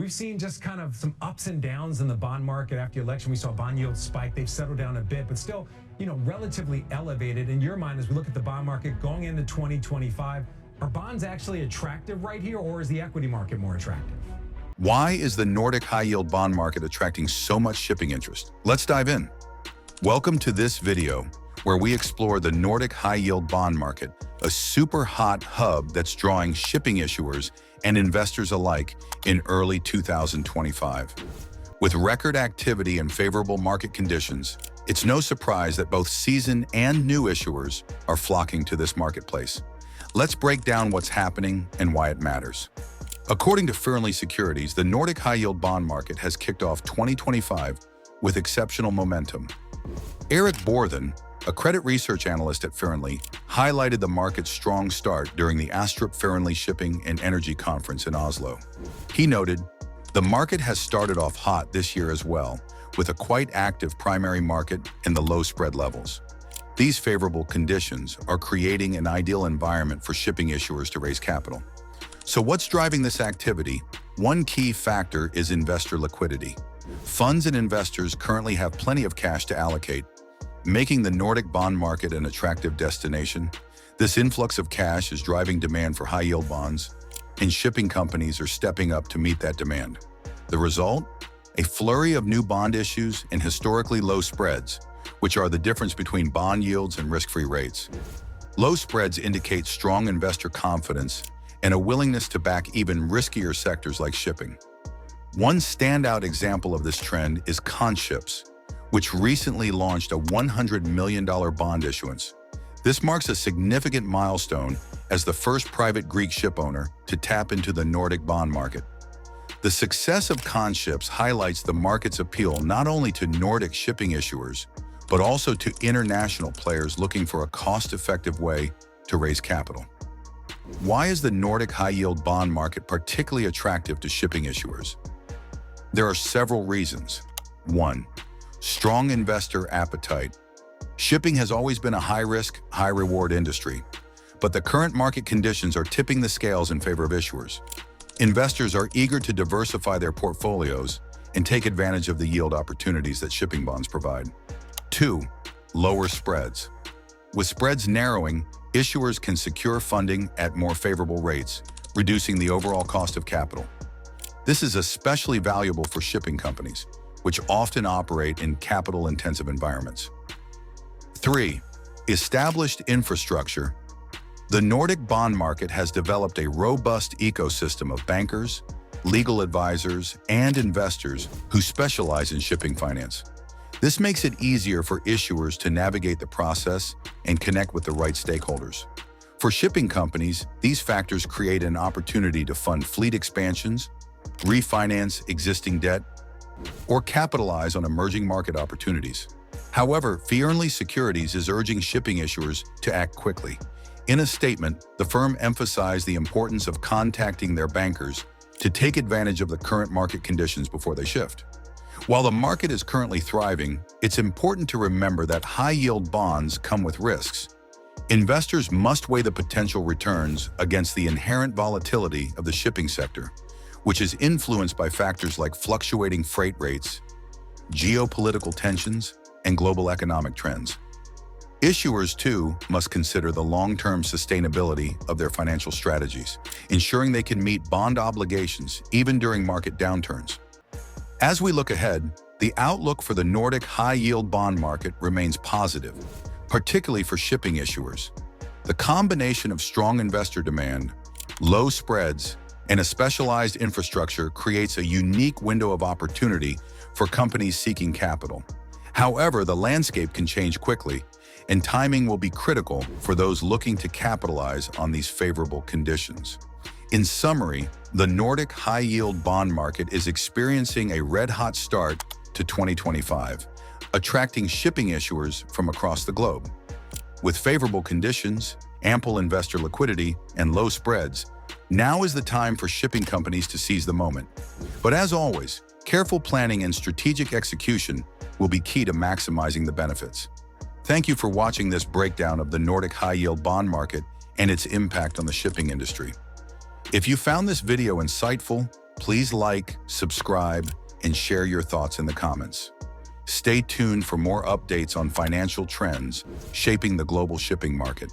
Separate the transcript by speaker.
Speaker 1: We've seen just kind of some ups and downs in the bond market after the election. We saw bond yields spike. They've settled down a bit, but still, relatively elevated. In your mind, as we look at the bond market going into 2025, are bonds actually attractive right here, or is the equity market more attractive?
Speaker 2: Why is the Nordic high-yield bond market attracting so much shipping interest? Let's dive in. Welcome to this video, where we explore the Nordic high-yield bond market, a super hot hub that's drawing shipping issuers and investors alike in early 2025. With record activity and favorable market conditions, it's no surprise that both seasoned and new issuers are flocking to this marketplace. Let's break down what's happening and why it matters. According to Fearnley Securities, the Nordic high-yield bond market has kicked off 2025 with exceptional momentum. Eric Borthen, a credit research analyst at Fearnley, highlighted the market's strong start during the Astrup Fearnley Shipping and Energy Conference in Oslo. He noted, "The market has started off hot this year as well, with a quite active primary market and the low spread levels. These favorable conditions are creating an ideal environment for shipping issuers to raise capital." So what's driving this activity? One key factor is investor liquidity. Funds and investors currently have plenty of cash to allocate, making the Nordic bond market an attractive destination. This influx of cash is driving demand for high-yield bonds, and shipping companies are stepping up to meet that demand. The result? A flurry of new bond issues and historically low spreads, which are the difference between bond yields and risk-free rates. Low spreads indicate strong investor confidence and a willingness to back even riskier sectors like shipping. One standout example of this trend is Contships, which recently launched a $100 million bond issuance. This marks a significant milestone as the first private Greek shipowner to tap into the Nordic bond market. The success of Contships highlights the market's appeal not only to Nordic shipping issuers, but also to international players looking for a cost-effective way to raise capital. Why is the Nordic high-yield bond market particularly attractive to shipping issuers? There are several reasons. 1. Strong investor appetite. Shipping has always been a high-risk, high-reward industry, but the current market conditions are tipping the scales in favor of issuers. Investors are eager to diversify their portfolios and take advantage of the yield opportunities that shipping bonds provide. 2. Lower spreads. With spreads narrowing, issuers can secure funding at more favorable rates, reducing the overall cost of capital. This is especially valuable for shipping companies, which often operate in capital-intensive environments. 3. Established infrastructure. The Nordic bond market has developed a robust ecosystem of bankers, legal advisors, and investors who specialize in shipping finance. This makes it easier for issuers to navigate the process and connect with the right stakeholders. For shipping companies, these factors create an opportunity to fund fleet expansions, refinance existing debt, or capitalize on emerging market opportunities. However, Fearnley Securities is urging shipping issuers to act quickly. In a statement, the firm emphasized the importance of contacting their bankers to take advantage of the current market conditions before they shift. While the market is currently thriving, it's important to remember that high-yield bonds come with risks. Investors must weigh the potential returns against the inherent volatility of the shipping sector, which is influenced by factors like fluctuating freight rates, geopolitical tensions, and global economic trends. Issuers, too, must consider the long-term sustainability of their financial strategies, ensuring they can meet bond obligations even during market downturns. As we look ahead, the outlook for the Nordic high-yield bond market remains positive, particularly for shipping issuers. The combination of strong investor demand, low spreads, and a specialized infrastructure creates a unique window of opportunity for companies seeking capital. However, the landscape can change quickly, and timing will be critical for those looking to capitalize on these favorable conditions. In summary, the Nordic high-yield bond market is experiencing a red-hot start to 2025, attracting shipping issuers from across the globe. With favorable conditions, ample investor liquidity, and low spreads, now is the time for shipping companies to seize the moment. But as always, careful planning and strategic execution will be key to maximizing the benefits. Thank you for watching this breakdown of the Nordic high-yield bond market and its impact on the shipping industry. If you found this video insightful, Please like, subscribe, and share your thoughts in the comments. Stay tuned for more updates on financial trends shaping the global shipping market.